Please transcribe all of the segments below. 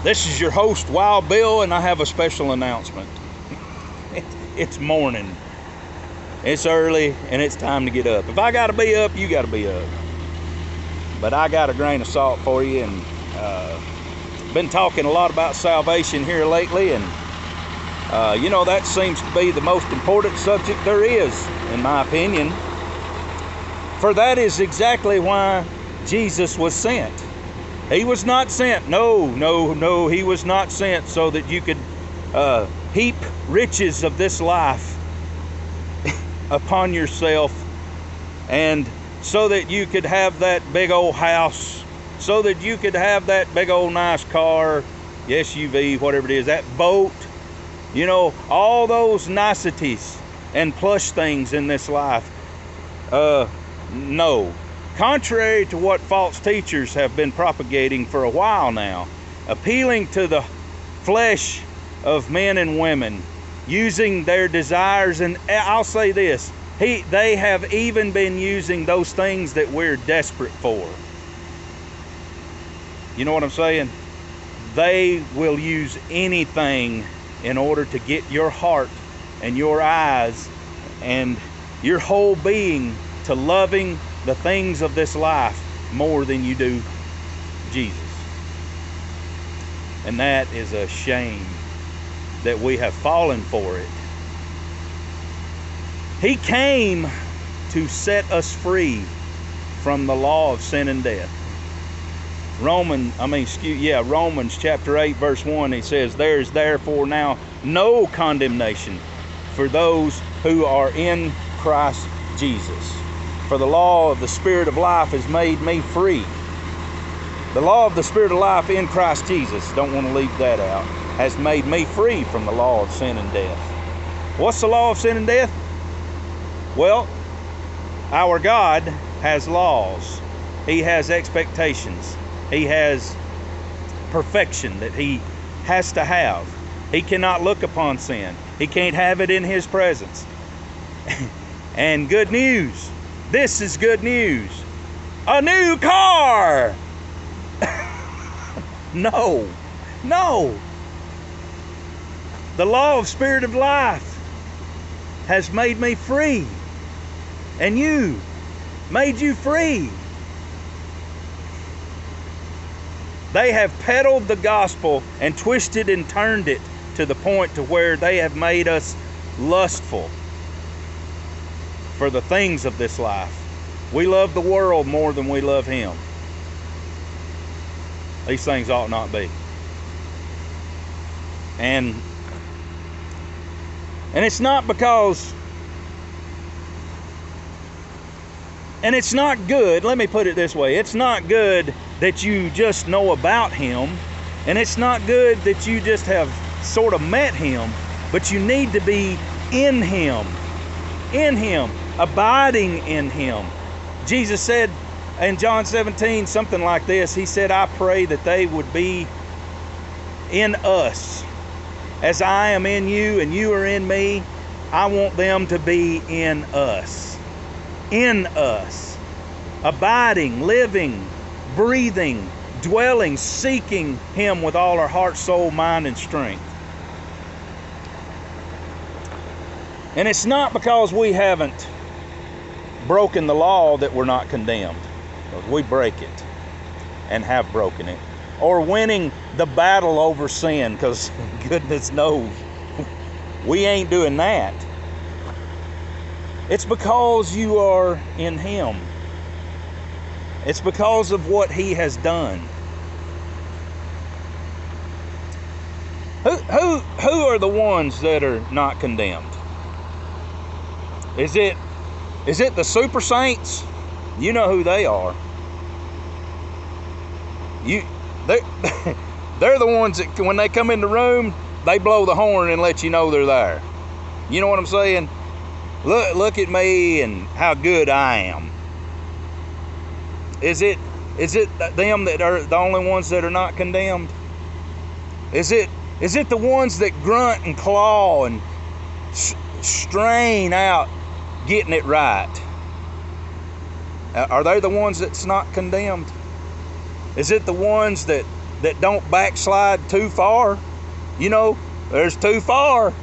This is your host, Wild Bill, and I have a special announcement. It's morning. It's early, and it's time to get up. If I gotta be up, you gotta be up. But I got a grain of salt for you, and been talking a lot about salvation here lately, and that seems to be the most important subject there is, in my opinion. For that is exactly why Jesus was sent. He was not sent, no, he was not sent so that you could heap riches of this life upon yourself, and so that you could have that big old house, so that you could have that big old nice car, SUV, whatever it is, that boat, all those niceties and plush things in this life. No. Contrary to what false teachers have been propagating for a while now, appealing to the flesh of men and women, using their desires, and I'll say this, they have even been using those things that we're desperate for. You know what I'm saying? They will use anything in order to get your heart and your eyes and your whole being to loving the things of this life more than you do Jesus. And that is a shame that we have fallen for it. He came to set us free from the law of sin and death. Romans chapter 8 verse 1, he says, "There is therefore now no condemnation for those who are in Christ Jesus. For the law of the Spirit of life has made me free." The law of the Spirit of life in Christ Jesus, don't want to leave that out, has made me free from the law of sin and death. What's the law of sin and death? Well, our God has laws. He has expectations. He has perfection that he has to have. He cannot look upon sin. He can't have it in his presence. And good news. This is good news. A new car! No. The law of Spirit of life has made me free. And made you free. They have peddled the gospel and twisted and turned it to the point to where they have made us lustful for the things of this life. We love the world more than we love Him. These things ought not be. And it's not because, and it's not good, let me put it this way, it's not good that you just know about Him, and it's not good that you just have sort of met Him, but you need to be in Him, abiding in Him. Jesus said in John 17 something like this. He said, "I pray that they would be in us. As I am in you and you are in me, I want them to be in us. In us. Abiding, living, breathing, dwelling, seeking Him with all our heart, soul, mind, and strength." And it's not because we haven't broken the law that we're not condemned. Because we break it and have broken it. Or winning the battle over sin, because goodness knows we ain't doing that. It's because you are in Him. It's because of what He has done. Who are the ones that are not condemned? Is it the super saints? You know who they are. They're the ones that when they come in the room, they blow the horn and let you know they're there. You know what I'm saying? Look at me and how good I am. Is it them that are the only ones that are not condemned? Is it the ones that grunt and claw and strain out getting it right? Are they the ones that's not condemned? Is it the ones that that don't backslide too far. You know, there's too far.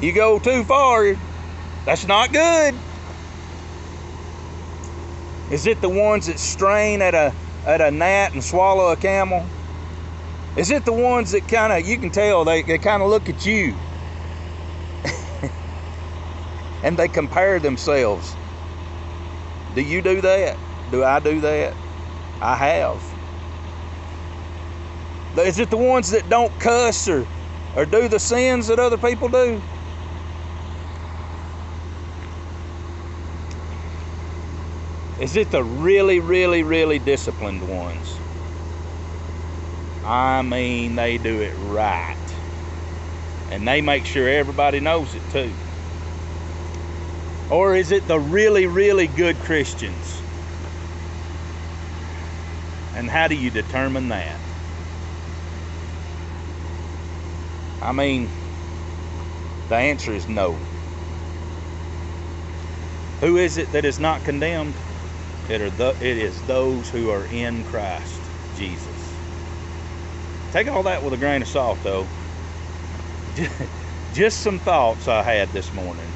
You go too far, that's not good. Is it the ones that strain at a gnat and swallow a camel? Is it the ones that kind of, you can tell, they kind of look at you and they compare themselves? Do you do that? Do I do that? I have. Is it the ones that don't cuss or do the sins that other people do? Is it the really, really, really disciplined ones? I mean, they do it right. And they make sure everybody knows it too. Or is it the really, really good Christians? And how do you determine that? I mean, the answer is no. Who is it that is not condemned? It is those who are in Christ Jesus. Take all that with a grain of salt, though. Just some thoughts I had this morning.